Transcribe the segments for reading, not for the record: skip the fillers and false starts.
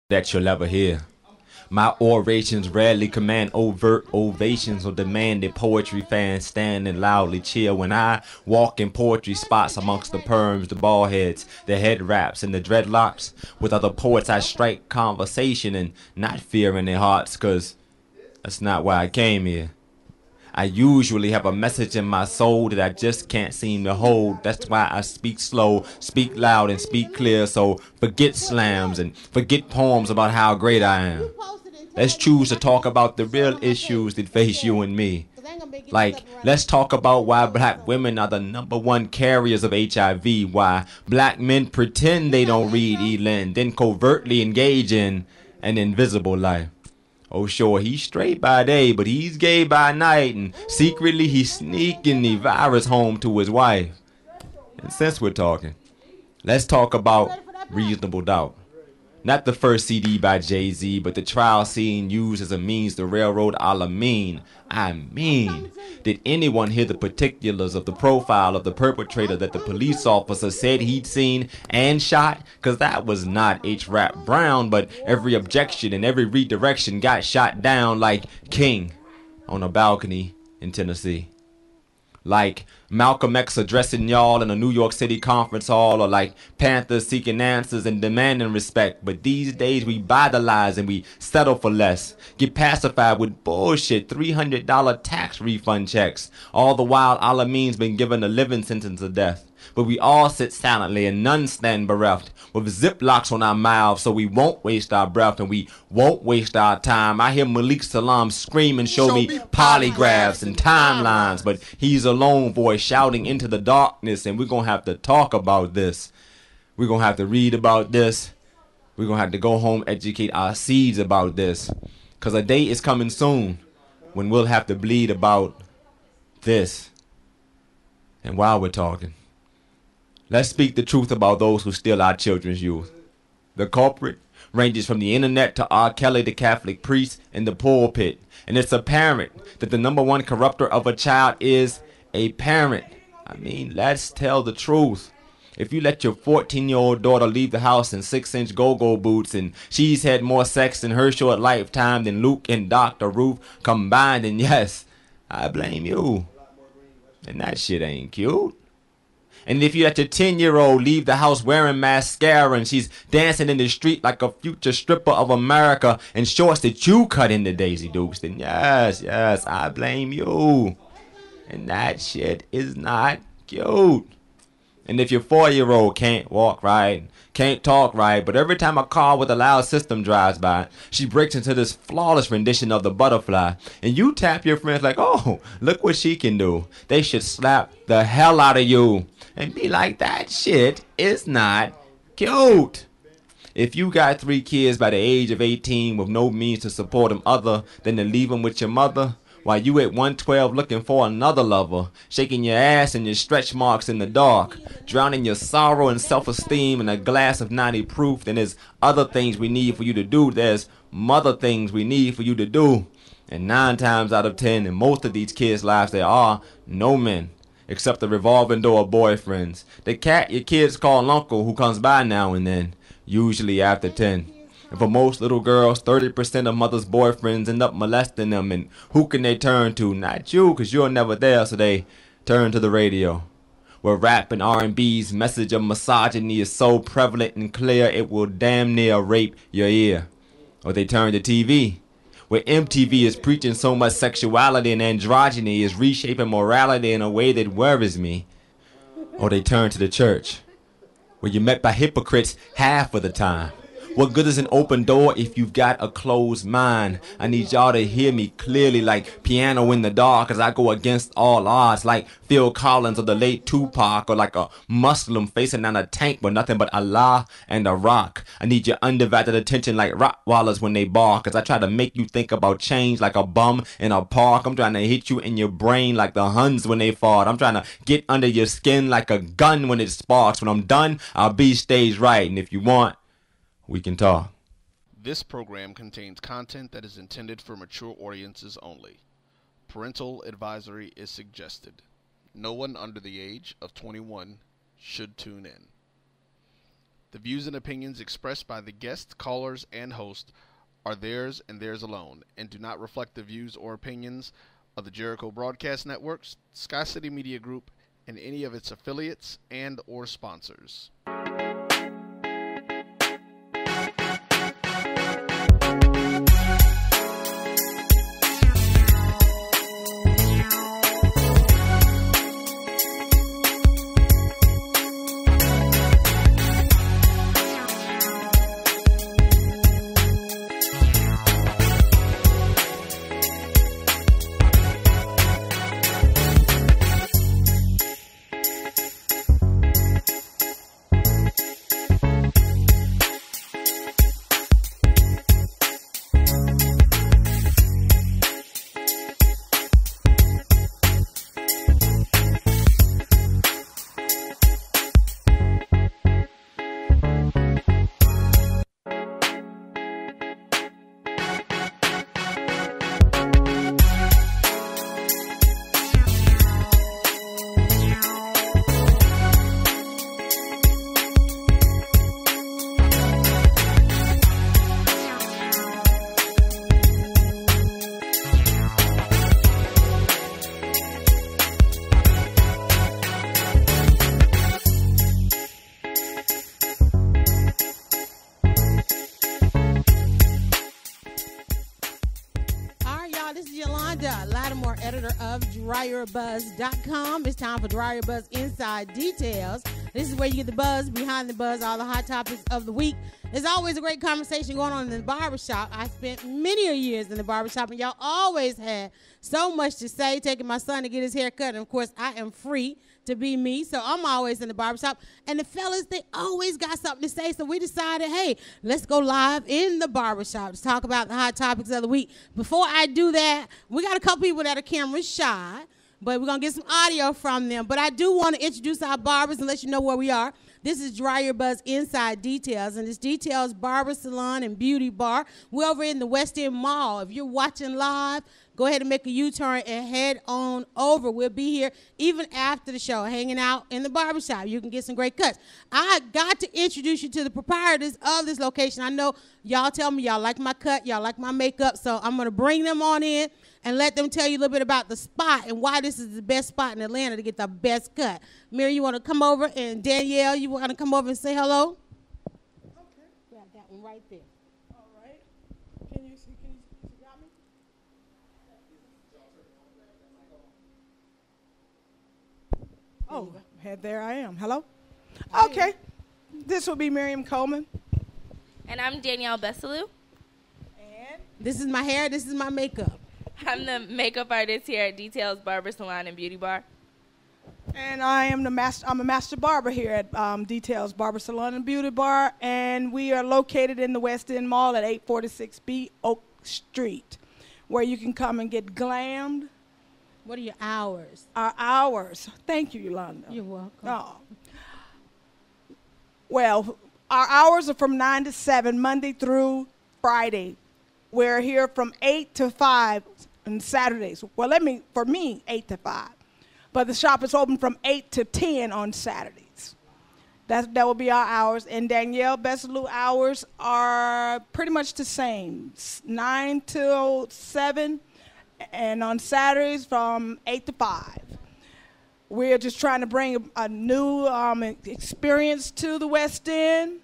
that you'll ever hear. My orations rarely command overt ovations or demand that poetry fans stand and loudly cheer when I walk in poetry spots amongst the perms, the bald heads, the head wraps, and the dreadlocks. With other poets I strike conversation and not fear in their hearts, 'cause that's not why I came here. I usually have a message in my soul that I just can't seem to hold. That's why I speak slow, speak loud, and speak clear. So forget slams and forget poems about how great I am. Let's choose to talk about the real issues that face you and me. Like, let's talk about why black women are the #1 carriers of HIV, why black men pretend they don't read Elin, then covertly engage in an invisible life. Oh sure, he's straight by day, but he's gay by night, and secretly he's sneaking the virus home to his wife. And since we're talking, let's talk about Reasonable Doubt. Not the first CD by Jay-Z, but the trial scene used as a means to railroad Alameen. I mean, did anyone hear the particulars of the profile of the perpetrator that the police officer said he'd seen and shot? Cause that was not H. Rap Brown, but every objection and every redirection got shot down like King on a balcony in Tennessee. Like Malcolm X addressing y'all in a New York City conference hall, or like Panthers seeking answers and demanding respect. But these days we buy the lies and we settle for less. Get pacified with bullshit $300 tax refund checks. All the while Alameen's been given a living sentence of death. But we all sit silently and none stand bereft, with ziplocs on our mouths so we won't waste our breath and we won't waste our time. I hear Malik Salam scream and show me polygraphs and timelines, but he's a lone voice shouting into the darkness, and we're gonna have to talk about this. We're gonna have to read about this. We're gonna have to go home, educate our seeds about this, cause a day is coming soon when we'll have to bleed about this. And while we're talking, let's speak the truth about those who steal our children's youth. The culprit ranges from the internet to R. Kelly, the Catholic priest, and the pulpit. And it's apparent that the #1 corrupter of a child is a parent. I mean, let's tell the truth. If you let your 14-year-old daughter leave the house in 6-inch go-go boots and she's had more sex in her short lifetime than Luke and Dr. Ruth combined, then yes, I blame you. And that shit ain't cute. And if you let your 10-year-old leave the house wearing mascara and she's dancing in the street like a future stripper of America in shorts that you cut into Daisy Dukes, then yes, I blame you. And that shit is not cute. And if your 4-year-old can't walk right, can't talk right, but every time a car with a loud system drives by, she breaks into this flawless rendition of the Butterfly, and you tap your friends like, oh, look what she can do. They should slap the hell out of you and be like, that shit is not cute. If you got 3 kids by the age of 18 with no means to support them other than to leave them with your mother, while you at 112 looking for another lover, shaking your ass and your stretch marks in the dark, drowning your sorrow and self-esteem in a glass of 90 proof, then there's other things we need for you to do. There's mother things we need for you to do. And 9 times out of 10, in most of these kids' lives, there are no men, except the revolving door of boyfriends. The cat your kids call uncle who comes by now and then, usually after 10. And for most little girls, 30% of mothers' boyfriends end up molesting them. And who can they turn to? Not you, because you're never there, so they turn to the radio, where rap and R&B's message of misogyny is so prevalent and clear it will damn near rape your ear. Or they turn to TV, where MTV is preaching so much sexuality and androgyny is reshaping morality in a way that worries me. Or they turn to the church, where you're met by hypocrites half of the time. What good is an open door if you've got a closed mind? I need y'all to hear me clearly like piano in the dark as I go against all odds, like Phil Collins or the late Tupac, or like a Muslim facing down a tank with nothing but Allah and a rock. I need your undivided attention like Rottweilers when they bark, as I try to make you think about change like a bum in a park. I'm trying to hit you in your brain like the Huns when they fought. I'm trying to get under your skin like a gun when it sparks. When I'm done, I'll be stage right, and if you want, we can talk. This program contains content that is intended for mature audiences only. Parental advisory is suggested. No one under the age of 21 should tune in. The views and opinions expressed by the guests, callers, and host are theirs and theirs alone, and do not reflect the views or opinions of the Jericho Broadcast Network, Sky City Media Group, and any of its affiliates and or sponsors. Dryerbuzz.com. It's time for Dryerbuzz Inside Details. This is where you get the buzz behind the buzz, all the hot topics of the week. There's always a great conversation going on in the barbershop. I spent many years in the barbershop, and y'all always had so much to say, taking my son to get his hair cut. And, of course, I am free to be me, so I'm always in the barbershop. And the fellas, they always got something to say, so we decided, hey, let's go live in the barbershop to talk about the hot topics of the week. Before I do that, we got a couple people that are camera shy, but we're going to get some audio from them. But I do want to introduce our barbers and let you know where we are. This is Dryerbuzz Inside Details, and this Details Barber Salon and Beauty Bar. We're over in the West End Mall. If you're watching live, go ahead and make a U-turn and head on over. We'll be here even after the show, hanging out in the barbershop. You can get some great cuts. I got to introduce you to the proprietors of this location. I know y'all tell me y'all like my cut, y'all like my makeup, so I'm going to bring them on in and let them tell you a little bit about the spot and why this is the best spot in Atlanta to get the best cut. Mary, you want to come over? And Danielle, you want to come over and say hello? Okay. Got that one right there. All right. Can you got me? Oh, there I am. Hello? Okay. This will be Miriam Coleman. And I'm Danielle Bessalou. And this is my hair. This is my makeup. I'm the makeup artist here at Details Barber Salon and Beauty Bar. And I'm a master barber here at Details Barber Salon and Beauty Bar, and we are located in the West End Mall at 846B Oak Street, where you can come and get glammed. What are your hours? Our hours. Thank you, Yolanda. You're welcome. Oh. Well, our hours are from 9 to 7, Monday through Friday. We're here from 8 to 5 on Saturdays. Well, for me, 8 to 5. But the shop is open from 8 to 10 on Saturdays. That will be our hours. And Danielle Bessalou hours are pretty much the same, 9 till 7, and on Saturdays from 8 to 5. We're just trying to bring a new experience to the West End.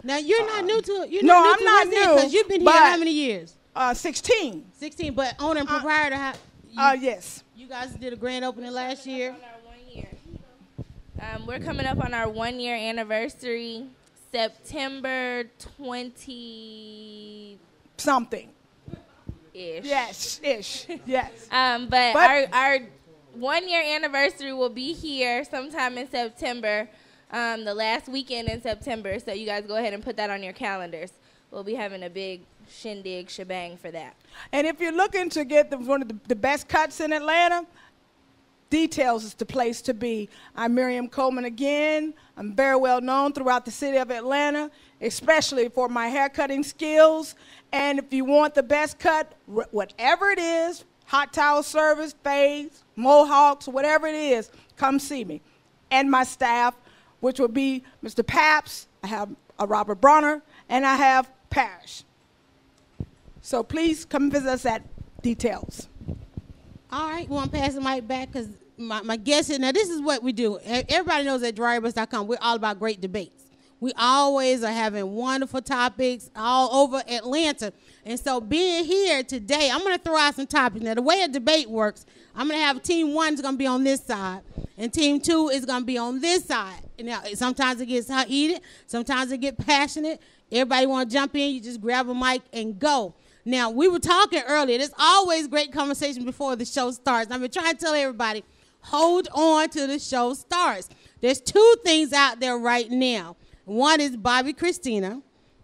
Now, you're not new to it. No, I'm not new. Because you've been here how many years? 16. 16, but owner and proprietor. Yes. You guys did a grand opening last year. On our 1 year. We're coming up on our 1 year anniversary, September 20 something. Ish. Yes, ish. Yes. But our 1 year anniversary will be here sometime in September, the last weekend in September. So you guys go ahead and put that on your calendars. We'll be having a big shindig shebang for that. And if you're looking to get one of the best cuts in Atlanta, Details is the place to be. I'm Miriam Coleman again. I'm very well known throughout the city of Atlanta, especially for my haircutting skills. And if you want the best cut, whatever it is, hot towel service, fades, mohawks, whatever it is, come see me. And my staff, which will be Mr. Paps. I have Robert Bronner, and I have Parrish. So please come visit us at Details. All right, we want to pass the mic back because my guest here. Now, this is what we do. Everybody knows at Dryerbuzz.com, we're all about great debates. We always are having wonderful topics all over Atlanta. And so being here today, I'm going to throw out some topics. Now, the way a debate works, I'm going to have team 1 is going to be on this side, and team 2 is going to be on this side. Now, sometimes it gets heated. Sometimes it gets passionate. Everybody want to jump in. You just grab a mic and go. Now, we were talking earlier. There's always great conversation before the show starts. I've been trying to tell everybody, hold on till the show starts. There's 2 things out there right now. One is Bobby Christina,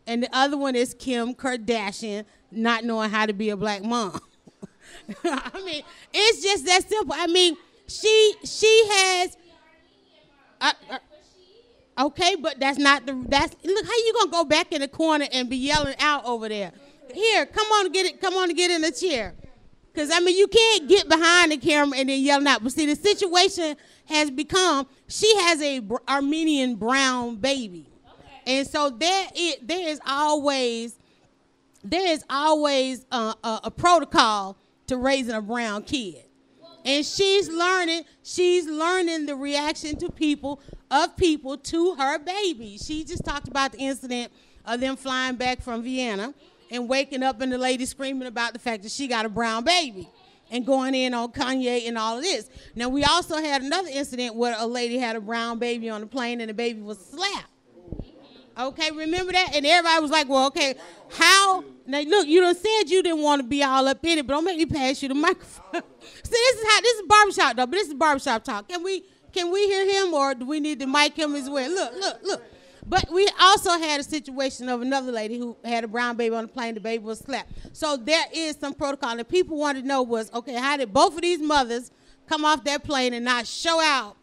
and the other one is Kim Kardashian not knowing how to be a black mom. I mean, it's just that simple. I mean, she has... okay, but that's not the... Look, how you going to go back in the corner and be yelling out over there? Here, come on and get it. Come on and get in the chair. Because, I mean, you can't get behind the camera and then yelling out. But see, the situation has become, she has a Armenian brown baby. And so there is always a protocol to raising a brown kid. And she's learning the reaction of people to her baby. She just talked about the incident of them flying back from Vienna and waking up and the lady screaming about the fact that she got a brown baby and going in on Kanye and all of this. Now, we also had another incident where a lady had a brown baby on the plane and the baby was slapped. Okay, remember that? And everybody was like, well, okay, how? Now, look, you done said you didn't want to be all up in it, but don't make me pass you the microphone. See, this is barbershop, though, but this is barbershop talk. Can we hear him, or do we need to mic him as well? Look. But we also had a situation of another lady who had a brown baby on the plane. The baby was slapped. So there is some protocol. And people wanted to know was, okay, how did both of these mothers come off that plane and not show out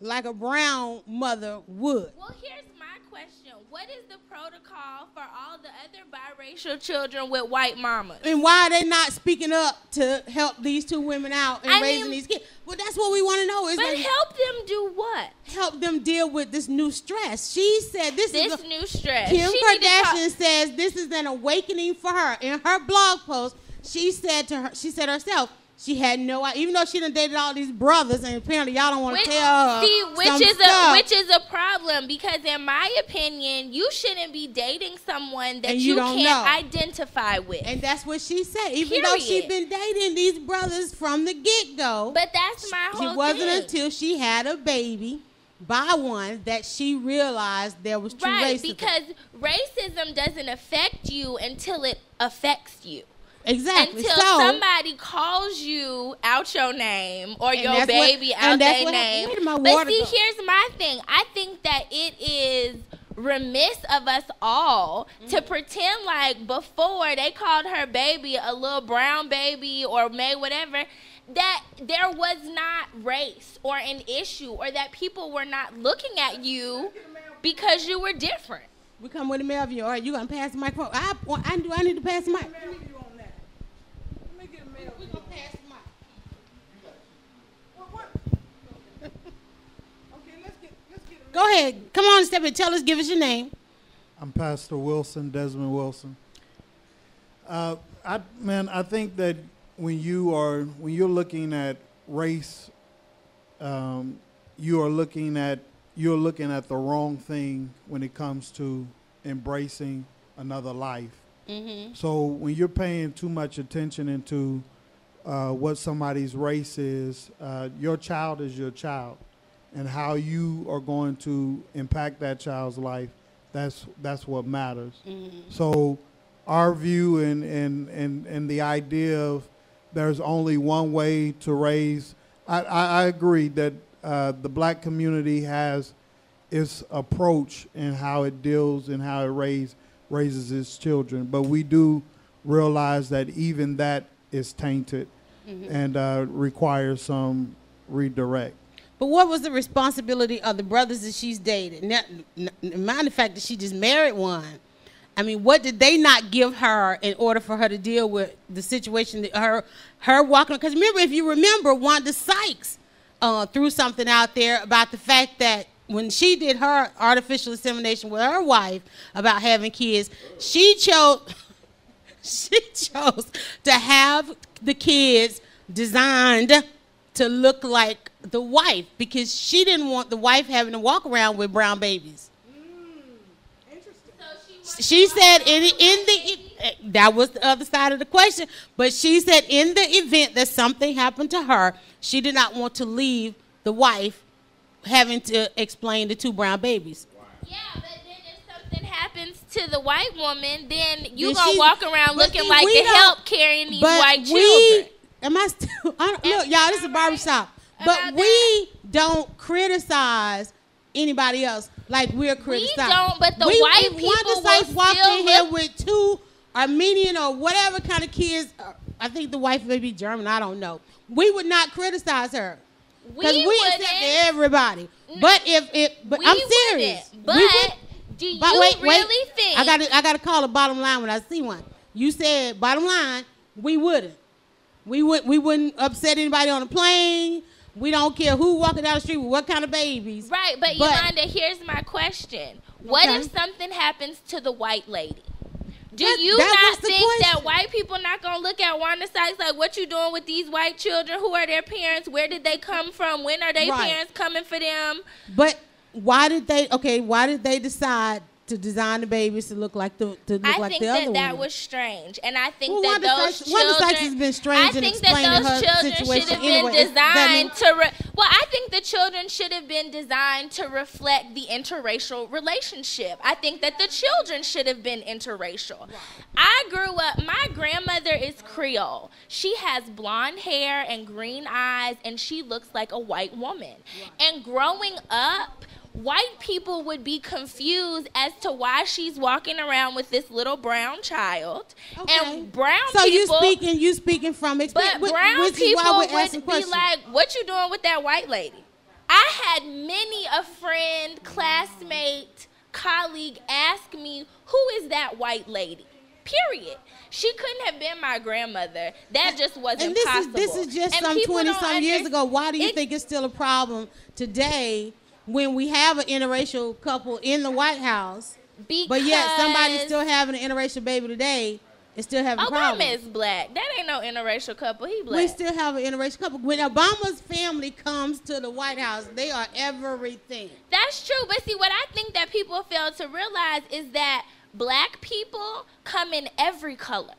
like a brown mother would? Well, here's my question. What is the protocol for all the other biracial children with white mamas? And why are they not speaking up to help these 2 women out and raising these kids? Well, that's what we want to know. But help them do what? Help them deal with this new stress. She said this new stress. Kim Kardashian says this is an awakening for her. In her blog post, she said herself, she had no idea, even though she done dated all these brothers, and apparently y'all don't want to tell her. See, which is a problem, because in my opinion, you shouldn't be dating someone that you can't identify with. And that's what she said. Even though she's been dating these brothers from the get-go. But that's my whole thing. It wasn't until she had a baby by one that she realized there was true racism. Right, because racism doesn't affect you until it affects you. Exactly. Until somebody calls you out your name or your baby out their name. But see, here's my thing. I think that it is remiss of us all to pretend like before they called her baby a little brown baby or made whatever, that there was not race or an issue, or that people were not looking at you because you were different. We come with a Melvin. All right, you gonna pass the microphone? I need to pass the mic. We're going to pass the mic. Okay, let's get Go ahead. Come on, step in. Tell us, give us your name. I'm Pastor Wilson, Desmond Wilson. I think that when you're looking at race, you're looking at the wrong thing when it comes to embracing another life. Mm-hmm. So when you're paying too much attention into what somebody's race is, your child is your child, and how you are going to impact that child's life, that's what matters. Mm-hmm. So our view and the idea of there's only one way to raise, I agree that the black community has its approach in how it deals and how it raises its children, but we do realize that even that is tainted. Mm-hmm. And requires some redirect. But what was the responsibility of the brothers that she's dated? Mind the fact that she just married one. I mean, what did they not give her in order for her to deal with the situation that her walking? Because remember, if you remember, Wanda Sykes threw something out there about the fact that when she did her artificial insemination with her wife about having kids, she chose to have the kids designed to look like the wife because she didn't want the wife having to walk around with brown babies. She said that was the other side of the question, but she said in the event that something happened to her, she did not want to leave the wife having to explain the two brown babies. Yeah, but then if something happens to the white woman, then you gonna walk around looking like the help carrying these white children. Look, y'all, this is a barbershop. But we don't criticize anybody else like we're criticized. We don't, but the white people will still walk in here with two Armenian or whatever kind of kids. I think the wife may be German. I don't know. We would not criticize her because we accept everybody. But I'm serious. But do you really think? I got to call a bottom line when I see one. You said bottom line. We wouldn't. We wouldn't upset anybody on the plane. We don't care who walking down the street with what kind of babies. Right, but Yolanda, here's my question. What if something happens to the white lady? Do you not think that white people not going to look at Wanda Sykes like, what you doing with these white children? Who are their parents? Where did they come from? When are their parents coming for them? But why did they decide to design the babies to look like the other one? I think that was strange, and I think that those children. Wanda Sykes has been strange in explaining her situation anyway. I think the children should have been designed to reflect the interracial relationship. I think that the children should have been interracial. Right. I grew up. My grandmother is Creole. She has blonde hair and green eyes, and she looks like a white woman. Right. And growing up, white people would be confused as to why she's walking around with this little brown child, and brown people. So you speaking from experience. But brown people would be like, "What you doing with that white lady?" I had many a friend, classmate, colleague ask me, "Who is that white lady?" Period. She couldn't have been my grandmother. That just wasn't possible. This is just some 20-some years ago. Why do you think it's still a problem today? When we have an interracial couple in the White House, but yet somebody's still having an interracial baby today, and still having a problem. Obama is black. That ain't no interracial couple. He black. We still have an interracial couple. When Obama's family comes to the White House, they are everything. That's true. But see, what I think that people fail to realize is that black people come in every color.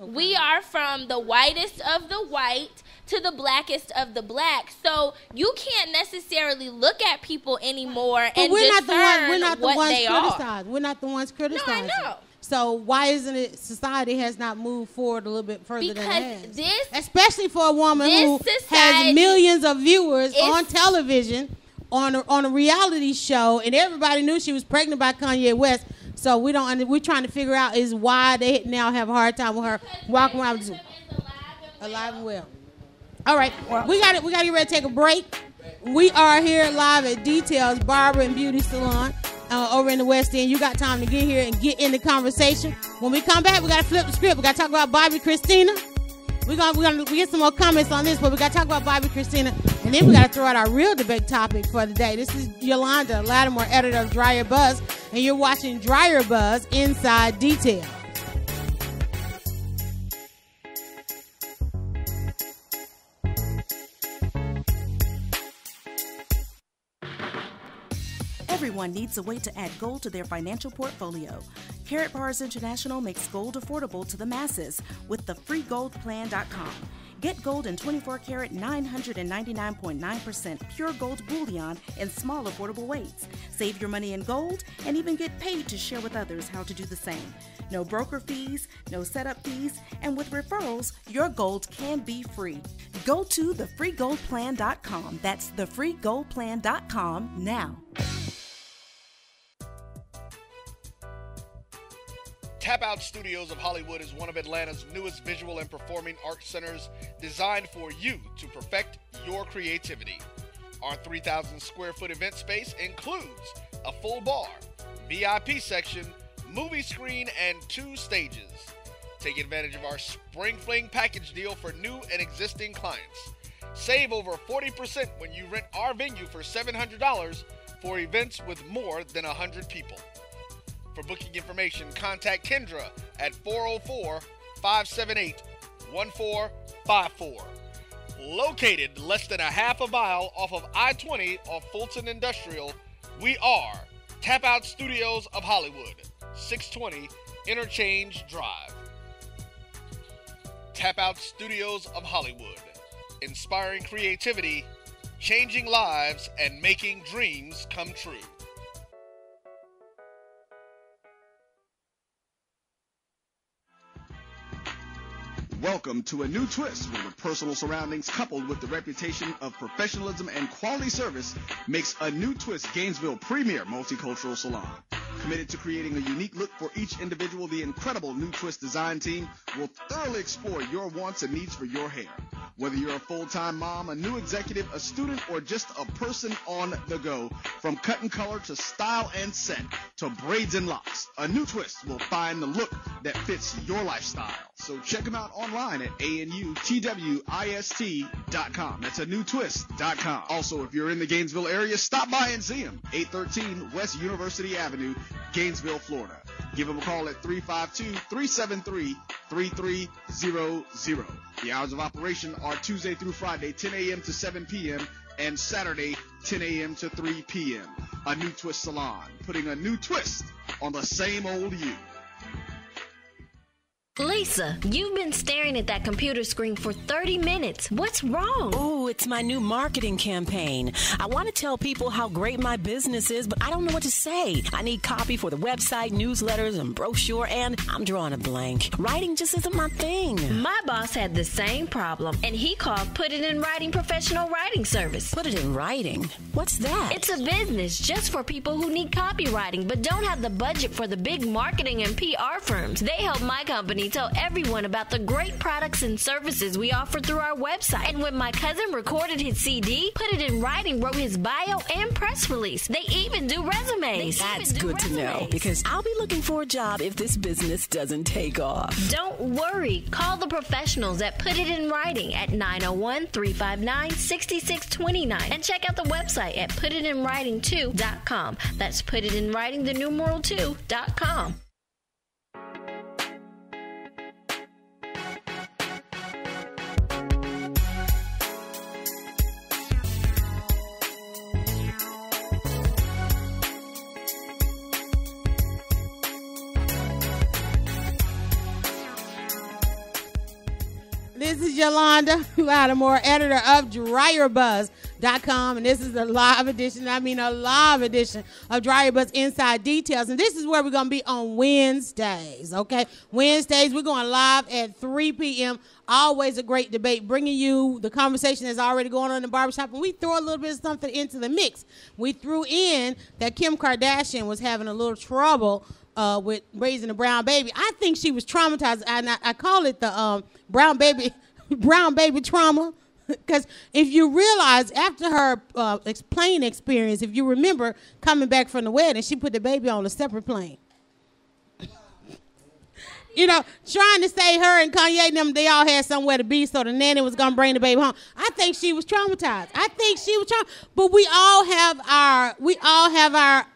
Okay. We are from the whitest of the white to the blackest of the black. So you can't necessarily look at people anymore and discern what they are. We're not the ones criticizing. No, I know. So why isn't it society has not moved forward a little bit further than it has? Especially for a woman who has millions of viewers on television, on a reality show, and everybody knew she was pregnant by Kanye West. So we're trying to figure out is why they now have a hard time with her walking around alive and well. All right, we got to get ready to take a break. We are here live at Details Barber and Beauty Salon over in the West End. You got time to get here and get in the conversation. When we come back, we got to flip the script. We got to talk about Bobby Christina. We get some more comments on this, but we got to talk about Bobby Christina, and then we got to throw out our real debate topic for the day. This is Yolanda Lattimore, editor of Dryerbuzz, and you're watching Dryerbuzz Inside Detail. Everyone needs a way to add gold to their financial portfolio. Carrot Bars International makes gold affordable to the masses with the freegoldplan.com. Get gold in 24-karat 999.9% pure gold bullion in small, affordable weights. Save your money in gold and even get paid to share with others how to do the same. No broker fees, no setup fees, and with referrals, your gold can be free. Go to thefreegoldplan.com. That's thefreegoldplan.com now. Tap Out Studios of Hollywood is one of Atlanta's newest visual and performing arts centers designed for you to perfect your creativity. Our 3,000 square foot event space includes a full bar, VIP section, movie screen, and 2 stages. Take advantage of our Spring Fling package deal for new and existing clients. Save over 40% when you rent our venue for $700 for events with more than 100 people. For booking information, contact Kendra at 404-578-1454. Located less than a half a mile off of I-20 off Fulton Industrial, we are Tap Out Studios of Hollywood, 620 Interchange Drive. Tap Out Studios of Hollywood, inspiring creativity, changing lives, and making dreams come true. Welcome to a new twist where the personal surroundings coupled with the reputation of professionalism and quality service makes a new twist Gainesville premier multicultural salon. Committed to creating a unique look for each individual, the incredible New Twist design team will thoroughly explore your wants and needs for your hair. Whether you're a full-time mom, a new executive, a student, or just a person on the go, from cut and color to style and set to braids and locks, a New Twist will find the look that fits your lifestyle. So check them out online at anutwist.com. That's anewtwist.com. Also, if you're in the Gainesville area, stop by and see them. 813 West University Avenue, Gainesville, Florida. Give them a call at 352-373-3300. The hours of operation are Tuesday through Friday, 10 a.m. to 7 p.m., and Saturday, 10 a.m. to 3 p.m. A New Twist Salon, putting a new twist on the same old you. Lisa, you've been staring at that computer screen for 30 minutes. What's wrong? Oh, it's my new marketing campaign. I want to tell people how great my business is, but I don't know what to say. I need copy for the website, newsletters, and brochure, and I'm drawing a blank. Writing just isn't my thing. My boss had the same problem, and he called Put It in Writing Professional Writing Service. Put it in writing? What's that? It's a business just for people who need copywriting, but don't have the budget for the big marketing and PR firms. They help my company tell everyone about the great products and services we offer through our website. And when my cousin recorded his CD, Put It in Writing wrote his bio and press release. They even do resumes. That's good to know, because I'll be looking for a job if this business doesn't take off. Don't worry. Call the professionals at Put It in Writing at 901-359-6629 and check out the website at putitinwriting2.com. That's putitinwriting, the numeral 2.com. This is Yolanda Lattimore, editor of Dryerbuzz.com, and this is a live edition of Dryerbuzz Inside Details, and this is where we're going to be on Wednesdays, okay? Wednesdays, we're going live at 3 p.m., always a great debate, bringing you the conversation that's already going on in the barbershop, and we throw a little bit of something into the mix. We threw in that Kim Kardashian was having a little trouble with raising a brown baby. I think she was traumatized, and I call it the brown baby trauma, because if you realize after her plane experience, if you remember coming back from the wedding, she put the baby on a separate plane. You know, trying to say her and Kanye and them, they all had somewhere to be, so the nanny was going to bring the baby home. I think she was traumatized. But we all have our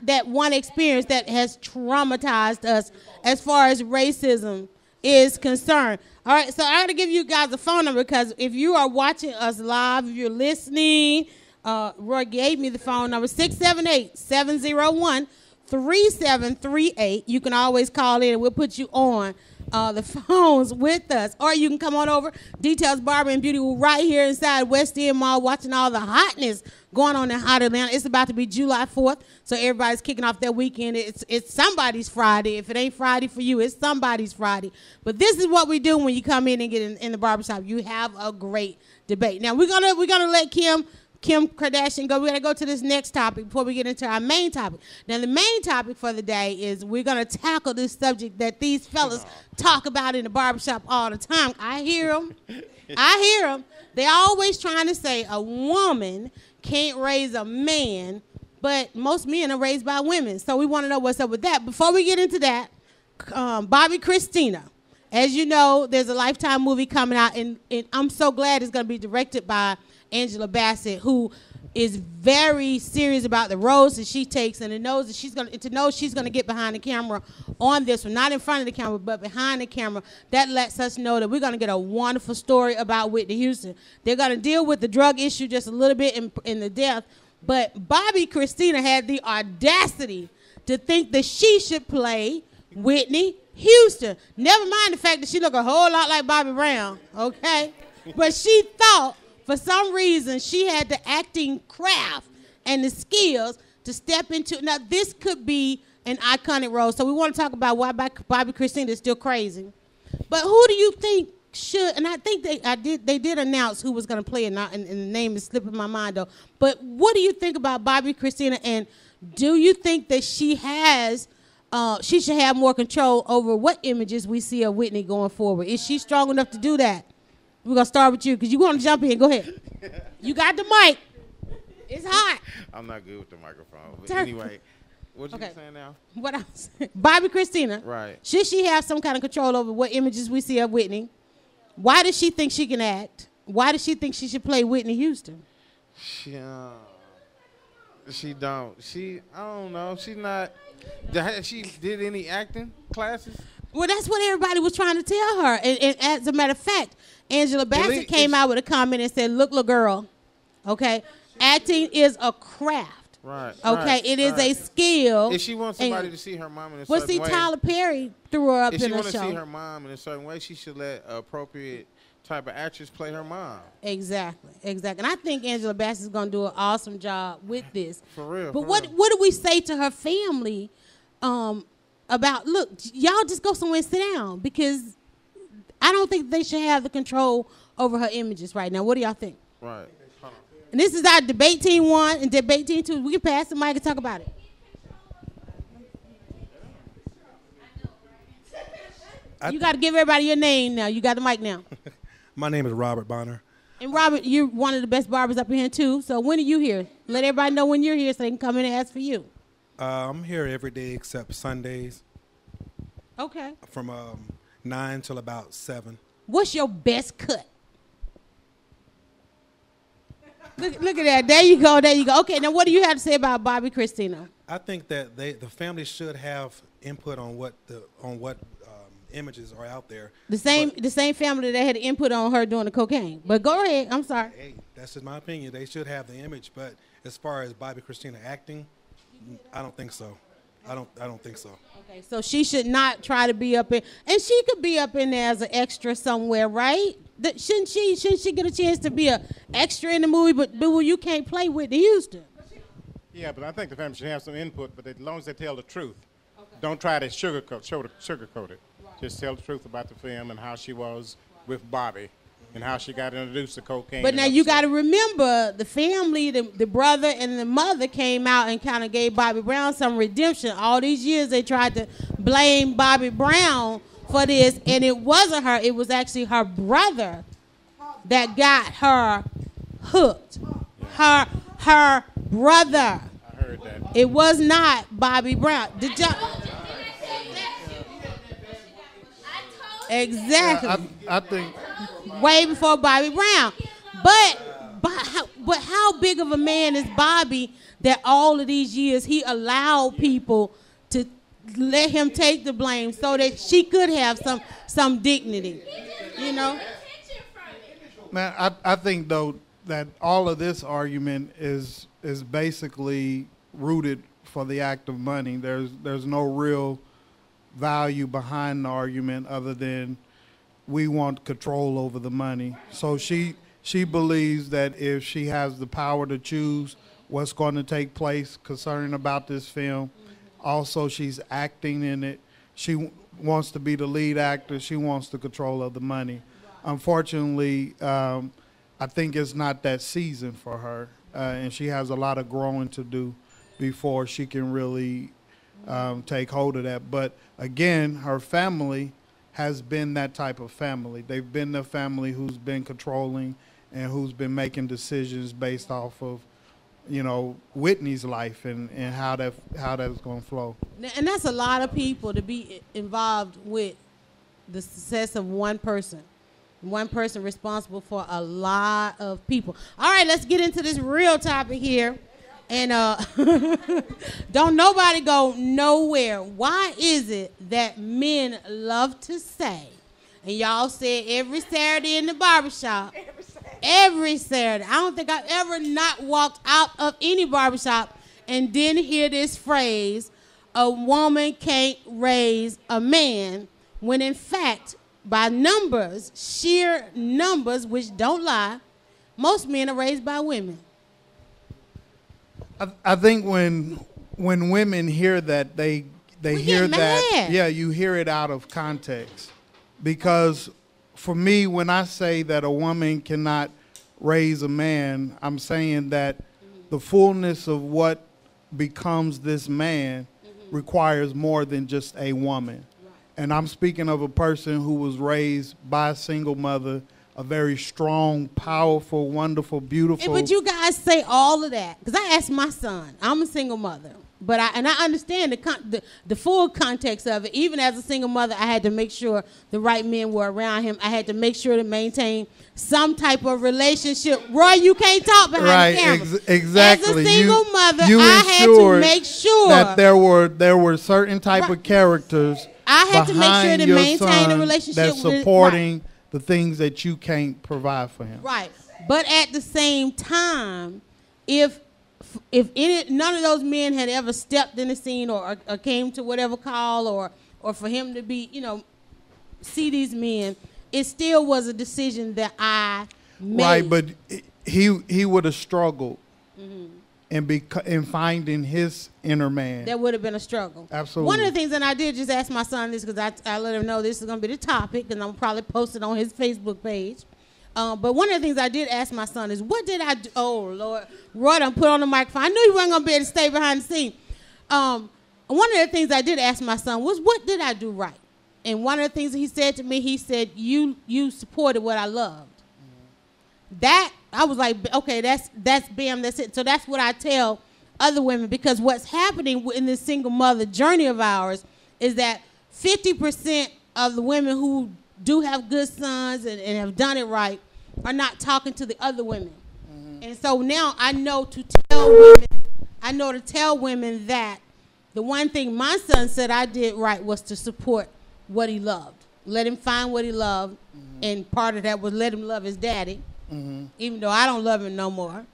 that one experience that has traumatized us as far as racism is concerned. All right, so I got to give you guys a phone number, because if you are watching us live, if you're listening, Roy gave me the phone number, 678-701-3738. You can always call in and we'll put you on the phones with us. Or you can come on over. Details Barber and Beauty right here inside West End Mall, watching all the hotness going on in Hot Atlanta. It's about to be July 4th, so everybody's kicking off their weekend. It's somebody's Friday. If it ain't Friday for you, it's somebody's Friday. But this is what we do when you come in and get in the barbershop. You have a great debate. Now, we're gonna let Kim Kardashian go. We're going to go to this next topic before we get into our main topic. Now, the main topic for the day is we're going to tackle this subject that these fellas talk about in the barbershop all the time. I hear them. They're always trying to say a woman can't raise a man, but most men are raised by women. So we want to know what's up with that. Before we get into that, Bobby Christina. As you know, there's a Lifetime movie coming out, and I'm so glad it's going to be directed by Angela Bassett, who is very serious about the roles that she takes, and it knows that she's gonna get behind the camera on this one, not in front of the camera, but behind the camera. That lets us know that we're gonna get a wonderful story about Whitney Houston. They're gonna deal with the drug issue just a little bit in the death, but Bobby Christina had the audacity to think that she should play Whitney Houston. Never mind the fact that she looked a whole lot like Bobby Brown, okay? But she thought, for some reason, she had the acting craft and the skills to step into. Now, this could be an iconic role. So we want to talk about why Bobby Christina is still crazy. But who do you think should? And I think they did announce who was going to play it, and the name is slipping my mind though. But what do you think about Bobby Christina? And do you think that she should have more control over what images we see of Whitney going forward? Is she strong enough to do that? We're going to start with you because you want to jump in. Go ahead. You got the mic. It's hot. I'm not good with the microphone. But anyway, what you saying now? What else? Bobby Christina. Right. Should she have some kind of control over what images we see of Whitney? Why does she think she can act? Why does she think she should play Whitney Houston? She don't. I don't know. She not. She did any acting classes? Well, that's what everybody was trying to tell her. And as a matter of fact, Angela Bassett came out with a comment and said, look, little girl, okay, acting is a craft. Right. Okay, it is a skill. If she wants somebody to see her mom in a certain way. Well, see, Tyler Perry threw her up in a show. If she wants to see her mom in a certain way, she should let an appropriate type of actress play her mom. Exactly. And I think Angela Bassett is going to do an awesome job with this. For real. But what do we say to her family about, look, y'all just go somewhere and sit down, because I don't think they should have the control over her images right now. What do y'all think? Right. And this is our debate team 1 and debate team 2. We can pass the mic and talk about it. You got to give everybody your name now. You got the mic now. My name is Robert Bonner. And Robert, you're one of the best barbers up in here too. So when are you here? Let everybody know when you're here so they can come in and ask for you. I'm here every day except Sundays. Okay. From 9 till about 7. What's your best cut? Look at that. There you go. Okay, now what do you have to say about Bobby Christina? I think that the family should have input on what images are out there. The same family that had input on her doing the cocaine. But go ahead. I'm sorry. Hey, that's just my opinion. They should have the image, but as far as Bobby Christina acting, I don't think so. I don't think so. Okay, so she should not try to be up in, and she could be up in there as an extra somewhere, right? Shouldn't she get a chance to be an extra in the movie? But you can't play Whitney Houston. Yeah, but I think the family should have some input. But as long as they tell the truth, don't try to sugarcoat it. Just tell the truth about the film and how she was with Bobby and how she got introduced to cocaine. But now you got to remember, the family, the brother and the mother came out and kind of gave Bobby Brown some redemption. All these years they tried to blame Bobby Brown for this, and it wasn't her. It was actually her brother that got her hooked. Her brother. I heard that. It was not Bobby Brown. Did you? Exactly. I think way before Bobby Brown. But how big of a man is Bobby that all of these years he allowed people to let him take the blame so that she could have some dignity, you know? Man, I think though that all of this argument is basically rooted for the act of money. There's no real value behind the argument other than we want control over the money. So she believes that if she has the power to choose what's going to take place concerning about this film, also she's acting in it. She wants to be the lead actor. She wants the control of the money. Unfortunately, I think it's not that season for her, and she has a lot of growing to do before she can really take hold of that. But again, her family has been that type of family. They've been the family who's been controlling and who's been making decisions based off of, you know, Whitney's life and how that's going to flow. And that's a lot of people to be involved with the success of one person. One person responsible for a lot of people. All right, let's get into this real topic here. And don't nobody go nowhere. Why is it that men love to say, and y'all say every Saturday in the barbershop, every Saturday. I don't think I've ever not walked out of any barbershop and didn't hear this phrase, a woman can't raise a man, when in fact, by numbers, sheer numbers, which don't lie, most men are raised by women. I think when women hear that, they hear that, yeah, you hear it out of context. Because for me, when I say that a woman cannot raise a man, I'm saying that the fullness of what becomes this man requires more than just a woman. And I'm speaking of a person who was raised by a single mother, a very strong, powerful, wonderful, beautiful. But you guys say all of that. Because I asked my son. I'm a single mother. But I understand the full context of it. Even as a single mother, I had to make sure the right men were around him. I had to make sure to maintain some type of relationship. Roy, you can't talk behind the camera. Exactly. As a single mother, I had to make sure that there were certain type of characters I had to make sure to maintain a relationship that's supporting the things that you can't provide for him. Right. But at the same time, if none of those men had ever stepped in the scene or came to whatever call or for him to be, see these men, it still was a decision that I made. Right, but he would have struggled in finding his inner man. That would have been a struggle. Absolutely. One of the things, and I did just ask my son this because I let him know this is going to be the topic, and I'm probably post it on his Facebook page. But one of the things I did ask my son is, what did I do? Oh, Lord. Roy done put on the microphone. I knew he wasn't going to be able to stay behind the scene. One of the things I did ask my son was, what did I do right? And one of the things he said to me, he said, you supported what I loved. That, I was like, okay, that's bam, that's it. So that's what I tell other women, because what's happening in this single mother journey of ours is that 50% of the women who do have good sons and have done it right are not talking to the other women. And so now I know to tell women that the one thing my son said I did right was to support what he loved. Let him find what he loved. And part of that was let him love his daddy. Even though I don't love him no more.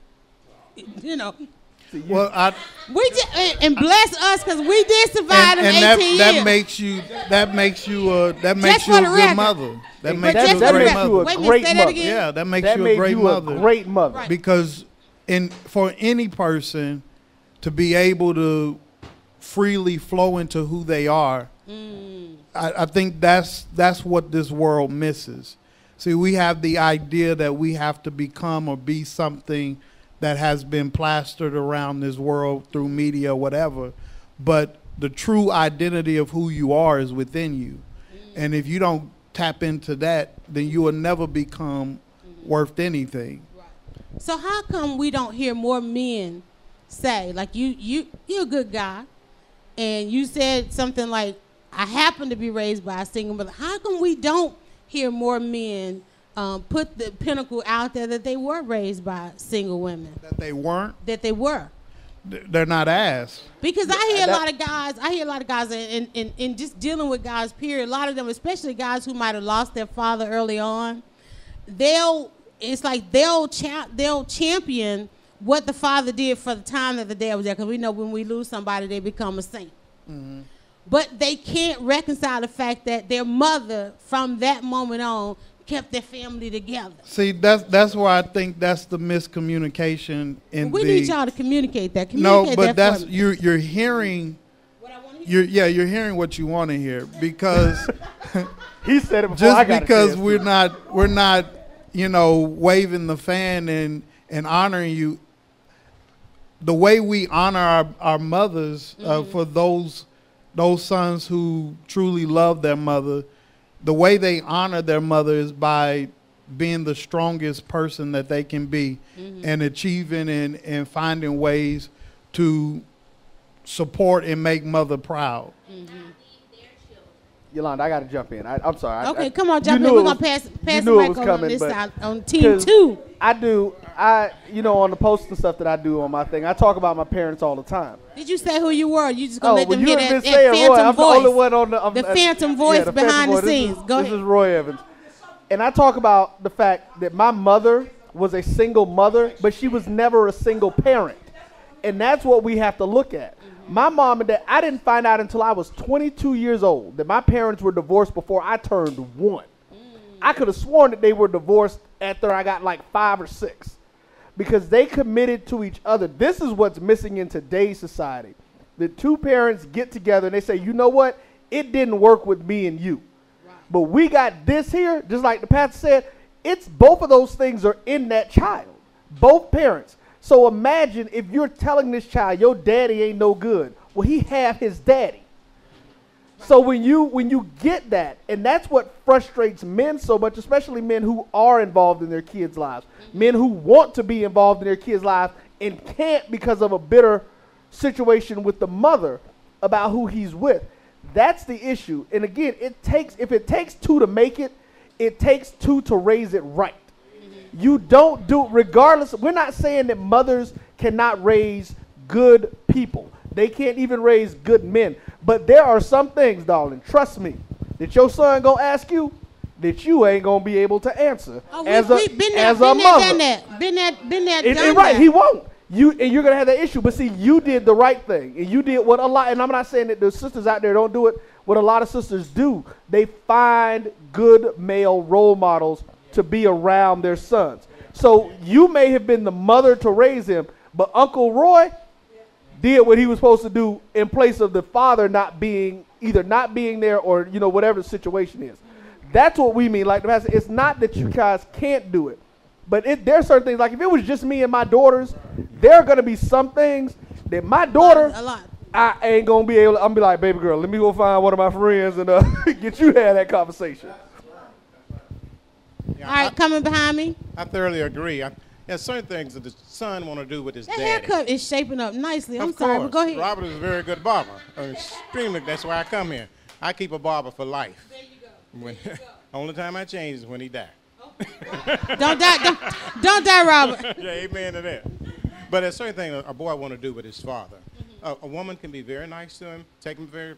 Well, and bless us because we did survive them 18 years. That makes you a good mother. That makes you a great mother. Yeah, that makes you a great mother. Great mother. Right. Because for any person to be able to freely flow into who they are, I think that's what this world misses. See, we have the idea that we have to become or be something that has been plastered around this world through media, whatever. But the true identity of who you are is within you. And if you don't tap into that, then you will never become worth anything. So how come we don't hear more men say, like, you're a good guy, and you said something like, I happen to be raised by a single mother. How come we don't hear more men put the pinnacle out there that they were raised by single women? That they weren't? That they were. They're not asked. Because I hear a lot of guys, and just dealing with guys, period, a lot of them, especially guys who might have lost their father early on, they'll champion what the father did for the time that the dad was there. Because we know when we lose somebody, they become a saint. But they can't reconcile the fact that their mother, from that moment on, kept their family together. See, that's why I think that's the miscommunication we need y'all to communicate that. You're hearing what I want to hear. You're hearing what you want to hear, because he said it before. Just because we're not waving the fan and honoring you, the way we honor our mothers for those sons who truly love their mother, the way they honor their mother is by being the strongest person that they can be and achieving and finding ways to support and make mother proud. Yolanda, I got to jump in. I'm sorry. Okay, come on, jump in. We're going to pass the mic on this side, on team 2. On the posts and stuff that I do on my thing, I talk about my parents all the time. Did you say who you were? You just going to let them hear that phantom voice? I'm the only one on the phantom voice behind the scenes. Go ahead. This is Roy Evans. And I talk about the fact that my mother was a single mother, but she was never a single parent. And that's what we have to look at. My mom and dad, I didn't find out until I was 22 years old that my parents were divorced before I turned 1. I could have sworn that they were divorced after I got like 5 or 6 because they committed to each other. This is what's missing in today's society. The 2 parents get together and they say, you know what? It didn't work with me and you. Right. But we got this here, just like the pastor said, it's both of those things are in that child, both parents. So imagine if you're telling this child, your daddy ain't no good. Well, he have his daddy. So when you get that, and that's what frustrates men so much, especially men who are involved in their kids' lives, men who want to be involved in their kids' lives and can't because of a bitter situation with the mother about who he's with. That's the issue. And again, if it takes 2 to make it, it takes 2 to raise it right. You don't do, regardless, we're not saying that mothers cannot raise good people. They can't even raise good men. But there are some things, darling, trust me, that your son gonna ask you that you ain't gonna be able to answer as a mother. Been there, done that. Right, he won't. And you're gonna have that issue. But see, you did the right thing, and you did what a lot. And I'm not saying that the sisters out there don't do it. What a lot of sisters do, they find good male role models to be around their sons. So you may have been the mother to raise him, but Uncle Roy did what he was supposed to do in place of the father not being there or whatever the situation is. That's what we mean. Like the pastor, it's not that you guys can't do it, but there are certain things. Like if it was just me and my daughters, there are gonna be some things that my daughter, I ain't gonna be able. I'm gonna be like, baby girl, let me go find one of my friends and get you to have that conversation. All right, coming behind me. I thoroughly agree. There's certain things that the son want to do with his daddy. That haircut is shaping up nicely. I'm sorry, but go ahead. Robert is a very good barber. Extremely. That's why I come here. I keep a barber for life. There you go. Only time I change is when he dies. Don't die, Robert. Yeah, amen to that. But there's certain things a boy want to do with his father. A woman can be very nice to him, take him to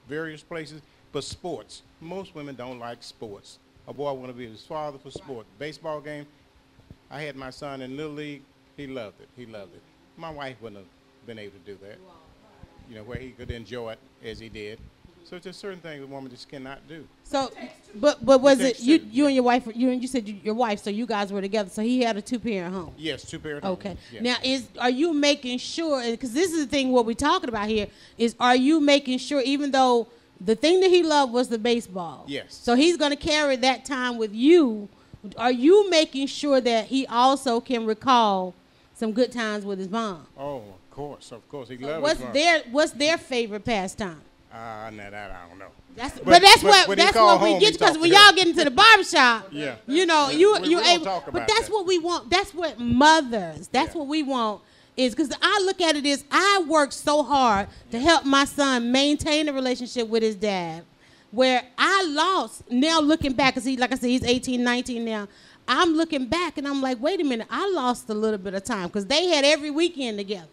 various places, but sports. Most women don't like sports. A boy want to be his father for sport. Baseball game, I had my son in Little League. He loved it. My wife wouldn't have been able to do that, where he could enjoy it as he did. So it's just certain things a woman just cannot do. So, but was it you and your wife? You said your wife. So you guys were together. So he had a 2-parent home. Yes, 2-parent. Okay. Home. Yes. Now, are you making sure? Because this is the thing. What we're talking about here is, are you making sure, even though the thing that he loved was the baseball? Yes. So he's going to carry that time with you. Are you making sure that he also can recall some good times with his mom? Oh, of course. He loves his mom. What's their favorite pastime? That I don't know. That's what we get, because when y'all get into the barbershop, yeah, you able. But that's what we want. That's what mothers. That's what we want. Is because I look at it as I work so hard to help my son maintain a relationship with his dad, where I lost. Now looking back, because like I said, he's 18, 19 now. I'm looking back and I'm like, wait a minute, I lost a little bit of time because they had every weekend together.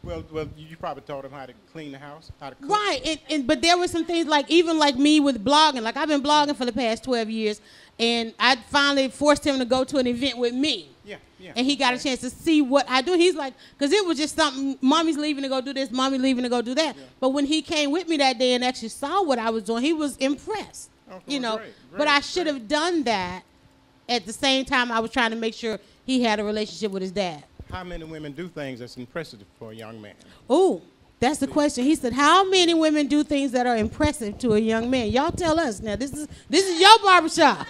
Well, you probably taught him how to clean the house, how to cook. Right, but there were some things even like me with blogging. Like I've been blogging for the past 12 years, and I finally forced him to go to an event with me. Yeah. And he got a chance to see what I do. He's like, because it was just something, mommy's leaving to go do this, mommy leaving to go do that. Yeah. But when he came with me that day and actually saw what I was doing, he was impressed. Great, but I should have done that at the same time I was trying to make sure he had a relationship with his dad. How many women do things that's impressive for a young man? Oh, that's the question. He said, how many women do things that are impressive to a young man? Y'all tell us now. This is your barbershop.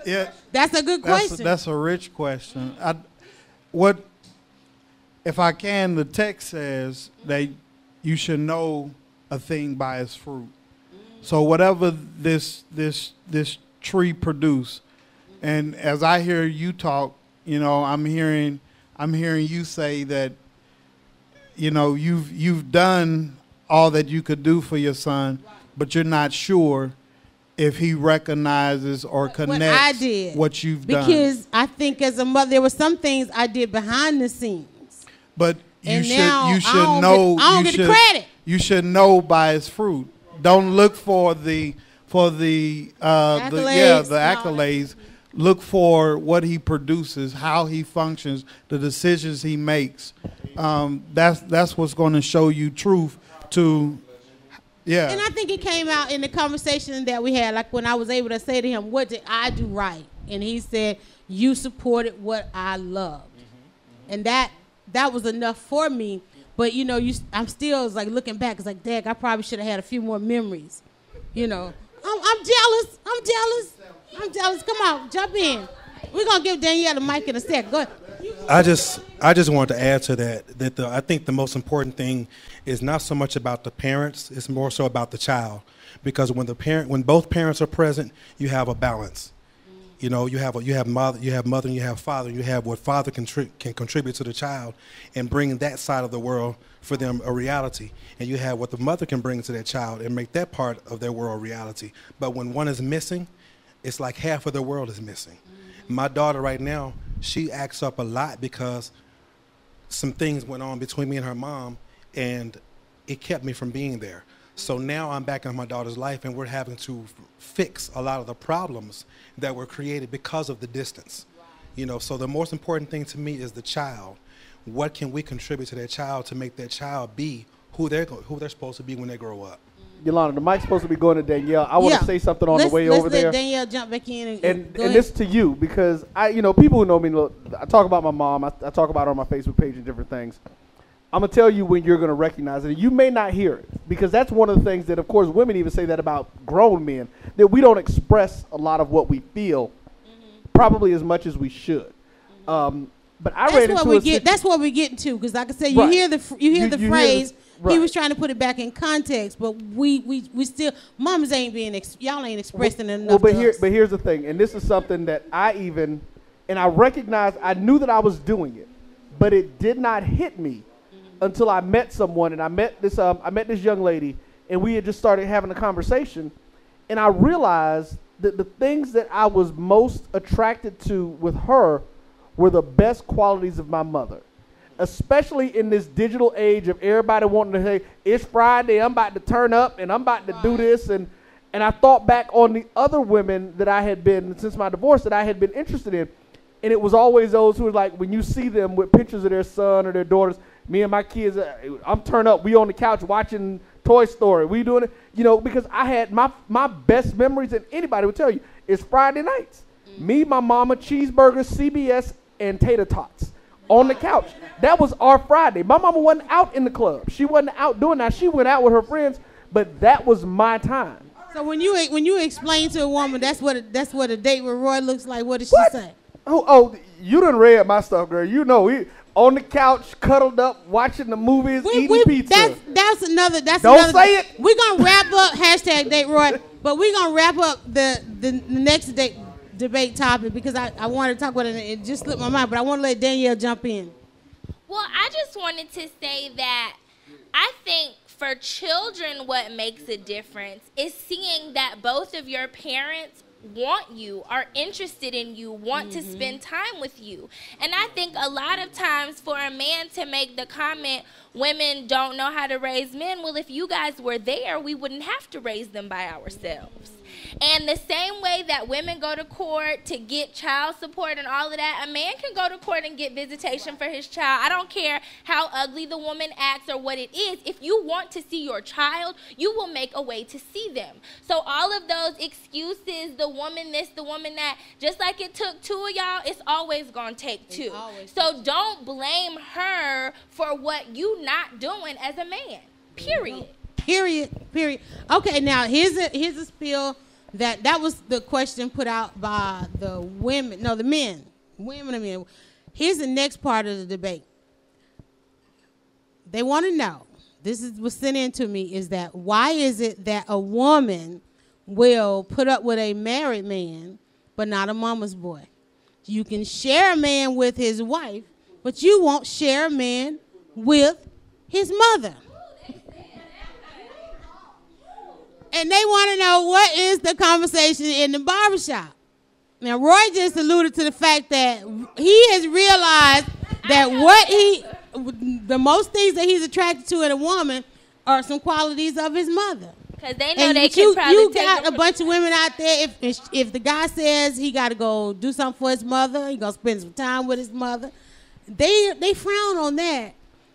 Yeah, that's a good question. That's a rich question. If I can, the text says that you should know a thing by its fruit. So whatever this tree produce, and as I hear you talk, I'm hearing you say that, you've done all that you could do for your son, but you're not sure if he recognizes or connects what I did, what you've done. Because I think as a mother, there were some things I did behind the scenes. But you should I know. don't get the credit. You should know by his fruit. Don't look for the accolades. Look for what he produces, how he functions, the decisions he makes. That's what's going to show you truth to. Yeah. And I think it came out in the conversation that we had, like when I was able to say to him, what did I do right? And he said, you supported what I loved. And that was enough for me. But, you know, I'm still like looking back. It's like, Dad, I probably should have had a few more memories. You know, I'm jealous. Come on, jump in. We're going to give Danielle the mic in a sec. Go ahead. I just wanted to add to that I think the most important thing is not so much about the parents, it's more so about the child. Because when both parents are present, you have a balance. You know, you have mother and you have father. You have what father can contribute to the child and bring that side of the world for them a reality. And you have what the mother can bring to that child and make that part of their world a reality. But when one is missing, it's like half of the world is missing. My daughter right now, she acts up a lot because some things went on between me and her mom, and it kept me from being there. So now I'm back in my daughter's life, and we're having to fix a lot of the problems that were created because of the distance. You know, so the most important thing to me is the child. What can we contribute to that child to make that child be who they're supposed to be when they grow up? Yolanda, the mic's supposed to be going to Danielle. I want to say something on the way over there. Let's let Danielle jump back in. And this to you, because people who know me, look, I talk about my mom. I talk about her on my Facebook page and different things. I'm going to tell you when you're going to recognize it. You may not hear it, because that's one of the things that, of course, women even say that about grown men, that we don't express a lot of what we feel, probably as much as we should. But I ran into that's what we're getting to, because like I said, you hear the phrase. He was trying to put it back in context, but we still, moms ain't y'all ain't expressing it enough. But here's the thing, and this is something that I recognized. I knew that I was doing it, but it did not hit me until I met someone, and I met this young lady, and we had just started having a conversation, and I realized that the things that I was most attracted to with her were the best qualities of my mother. Especially in this digital age of everybody wanting to say, it's Friday, I'm about to turn up, and I'm about to do this. And I thought back on the other women that I had been, since my divorce, that I had been interested in. And it was always those who were like, when you see them with pictures of their son or their daughters, me and my kids, I'm turned up. We on the couch watching Toy Story. We doing it, you know, because I had my best memories, and anybody would tell you, is Friday nights. Me, my mama, cheeseburgers, CBS, and tater tots on the couch. That was our Friday. My mama wasn't out in the club. She wasn't out doing that. She went out with her friends, but that was my time. So when you explain to a woman that's what a date with Roy looks like, what did she say? Oh, you done read my stuff, girl. You know, we on the couch, cuddled up, watching the movies, eating pizza. That's another. Don't say it. We're gonna wrap up #date Roy, but we're gonna wrap up the next debate topic, because I wanted to talk about it. It just slipped my mind, but I want to let Danielle jump in. Well, I just wanted to say that I think for children, what makes a difference is seeing that both of your parents want you, are interested in you, want to spend time with you. And I think a lot of times for a man to make the comment, women don't know how to raise men, well, if you guys were there, we wouldn't have to raise them by ourselves. And the same way that women go to court to get child support and all of that, a man can go to court and get visitation for his child. I don't care how ugly the woman acts or what it is. If you want to see your child, you will make a way to see them. So all of those excuses, the woman this, the woman that, just like it took two of y'all, it's always going to take two. So don't blame her for what you not doing as a man. Period. Period. Okay, now here's a spiel that was the question put out by the women. No, the men. Women and men. Here's the next part of the debate. They want to know, this is what's sent in to me, is that why is it that a woman will put up with a married man but not a mama's boy? You can share a man with his wife, but you won't share a man with his mother. And they want to know what is the conversation in the barbershop. Now, Roy just alluded to the fact that he has realized that the most things that he's attracted to in a woman are some qualities of his mother. Because they know they can probably you got a bunch of women out there. If the guy says he got to go do something for his mother, he gonna spend some time with his mother. They frown on that,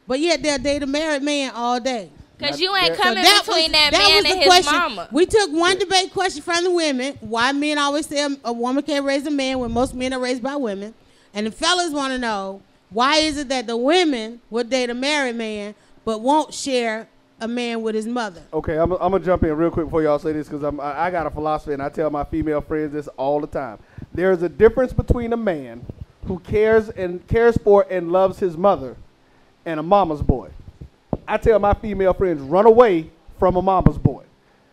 but yet they'll date a married man all day. Because you ain't coming between that man and his question. mama. We took one debate question from the women. Why men always say a woman can't raise a man when most men are raised by women. And the fellas want to know, why is it that the women would date a married man but won't share a man with his mother? Okay, I'm going to jump in real quick before y'all say this, because I got a philosophy, and I tell my female friends this all the time. There is a difference between a man who cares for and loves his mother and a mama's boy. I tell my female friends, run away from a mama's boy,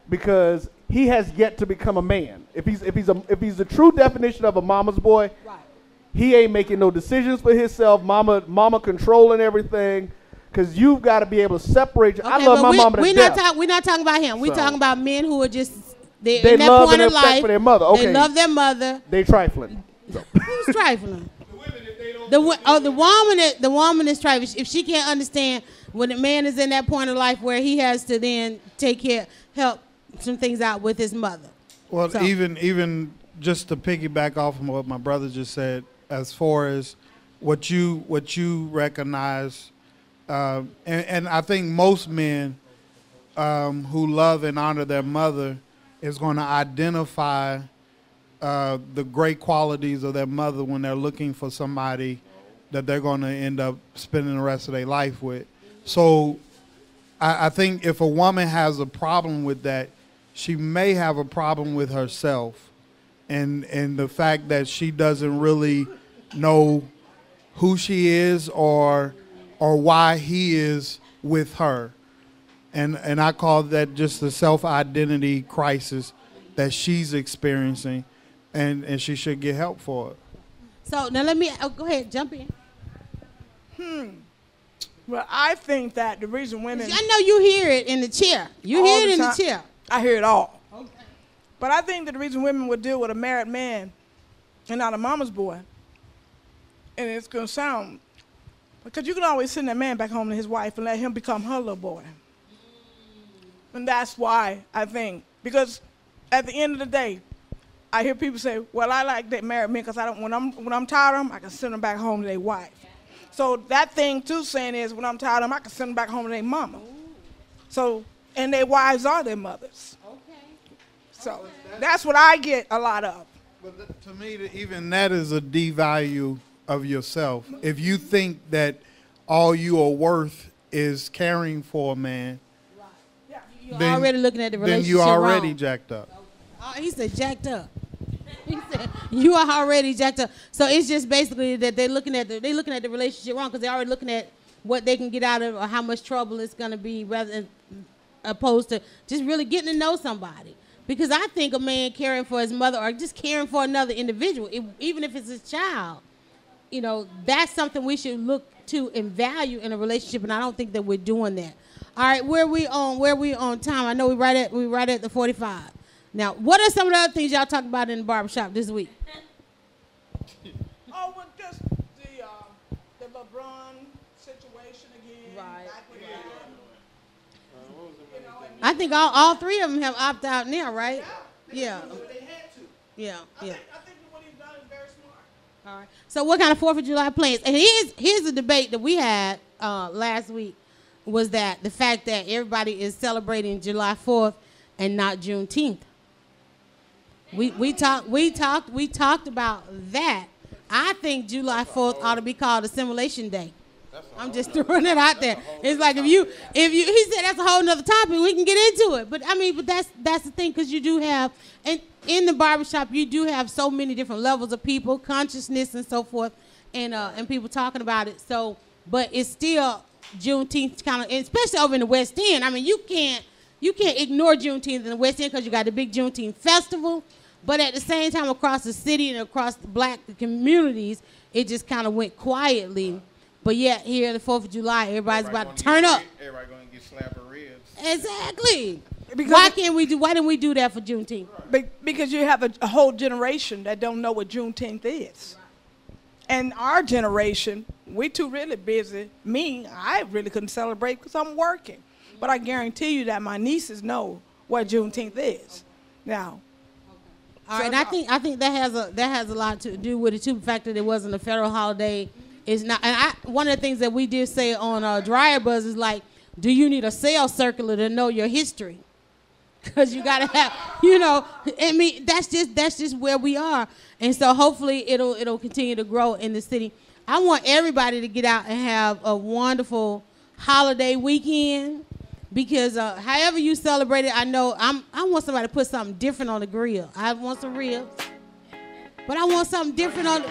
because he has yet to become a man. If he's the true definition of a mama's boy, right, he ain't making no decisions for himself. Mama controlling everything, because you've got to be able to separate. Okay, I love my mama to death. We're not talking about him. We're talking about men who are just they in that love point of life. For their mother. Okay. They love their mother. They trifling. Who's trifling? The woman is trifling. If she can't understand when a man is in that point of life where he has to then help some things out with his mother. Well, so, even just to piggyback off of what my brother just said, as far as what you recognize, and I think most men who love and honor their mother is going to identify the great qualities of their mother when they're looking for somebody that they're going to end up spending the rest of their life with. So I think if a woman has a problem with that, she may have a problem with herself and the fact that she doesn't really know who she is or why he is with her. And I call that just the self-identity crisis that she's experiencing, and she should get help for it. So now go ahead, jump in. Well, I think that the reason women... I know you hear it in the chair. You hear it in the chair. I hear it all. Okay. But I think that the reason women would deal with a married man and not a mama's boy, and it's going to sound... Because you can always send that man back home to his wife and let him become her little boy. And that's why I think. Because at the end of the day, I hear people say, well, I like that married men because when I'm tired of them, I can send them back home to their wife. So that thing, too, saying is, when I'm tired of them, I can send them back home to their mama. So, and their wives are their mothers. Okay. So that's what I get a lot of. But to me, even that is a devalue of yourself. If you think that all you are worth is caring for a man, right. You're already looking at the relationship then you already wrong. Jacked up. He said jacked up. He said you are already jacked up. So it's just basically that they're looking at the relationship wrong because they're already looking at what they can get out of or how much trouble it's going to be, rather opposed to just really getting to know somebody. Because I think a man caring for his mother or just caring for another individual, even if it's his child, that's something we should look to and value in a relationship. And I don't think that we're doing that. All right, where we on time? I know we right at the 45. Now, what are some of the other things y'all talk about in the barbershop this week? Oh, well, just the LeBron situation again. Right. I think all three of them have opted out now, right? Yeah. They had to. Yeah. I think what he's done is very smart. All right. So what kind of 4th of July plans? And here's the debate that we had last week, was that the fact that everybody is celebrating July 4th and not Juneteenth. We talked about that. I think July 4th ought to be called Assimilation Day. I'm just throwing it out there. It's like if you he said that's a whole nother topic, we can get into it. But that's the thing, because you do have, and in the barbershop you do have so many different levels of people, consciousness and so forth, and people talking about it. So, but it's still Juneteenth kind of, especially over in the West End. I mean, you can't ignore Juneteenth in the West End because you got the big Juneteenth festival. But at the same time, across the city and across the black communities, it just kind of went quietly. But yet, here, the 4th of July, everybody's about to turn up. Everybody going to get slapped of ribs. Exactly. Why didn't we do that for Juneteenth? Because you have a whole generation that don't know what Juneteenth is. And our generation, we're too really busy. Me, I really couldn't celebrate because I'm working. But I guarantee you that my nieces know what Juneteenth is. Now. All right, and I think that has a lot to do with it too. The fact that it wasn't a federal holiday is not. And one of the things that we did say on Dryerbuzz is like, do you need a sales circular to know your history? Because you gotta have, I mean, that's just where we are, and so hopefully it'll continue to grow in the city. I want everybody to get out and have a wonderful holiday weekend, because however you celebrate it, I want somebody to put something different on the grill. I want some ribs, but I want something different on.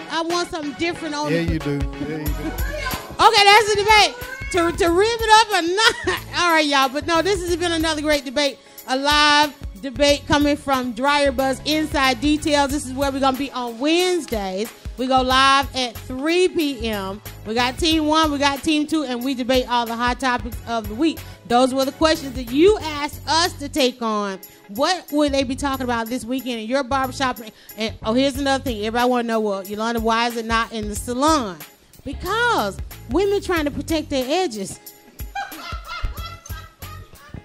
Yeah, you do. Yeah, you do. Okay, that's the debate. To rib it up or not. All right, y'all. But no, this has been another great debate. A live debate coming from Dryerbuzz Inside Details. This is where we're going to be on Wednesdays. We go live at 3 p.m. We got Team 1, we got Team 2, and we debate all the hot topics of the week. Those were the questions that you asked us to take on. What would they be talking about this weekend in your barbershop? And here's another thing. Everybody want to know, well, Yolanda, why is it not in the salon? Because women trying to protect their edges.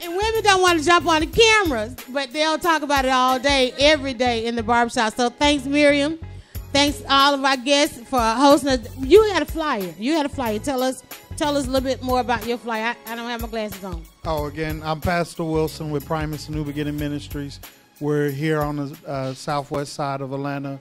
And women don't want to jump on the cameras, but they'll talk about it all day, every day in the barbershop. So thanks, Miriam. Thanks all of our guests for hosting us. You had a flyer. Tell us a little bit more about your flyer. I don't have my glasses on. Oh, again, I'm Pastor Wilson with Primus and New Beginning Ministries. We're here on the southwest side of Atlanta,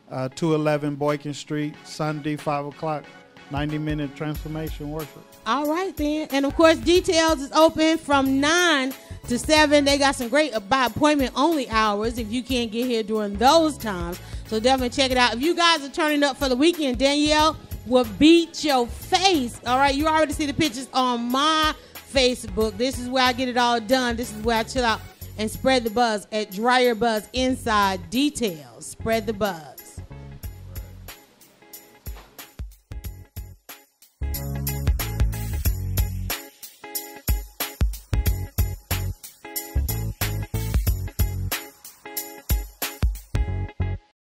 211 Boykin Street, Sunday, 5 o'clock, 90-minute transformation worship. All right, then. And, of course, Details is open from 9 to 7. They got some great by appointment only hours if you can't get here during those times. So definitely check it out. If you guys are turning up for the weekend, Danielle will beat your face. All right, you already see the pictures on my Facebook. This is where I get it all done. This is where I chill out and spread the buzz at Dryerbuzz Inside Details. Spread the buzz.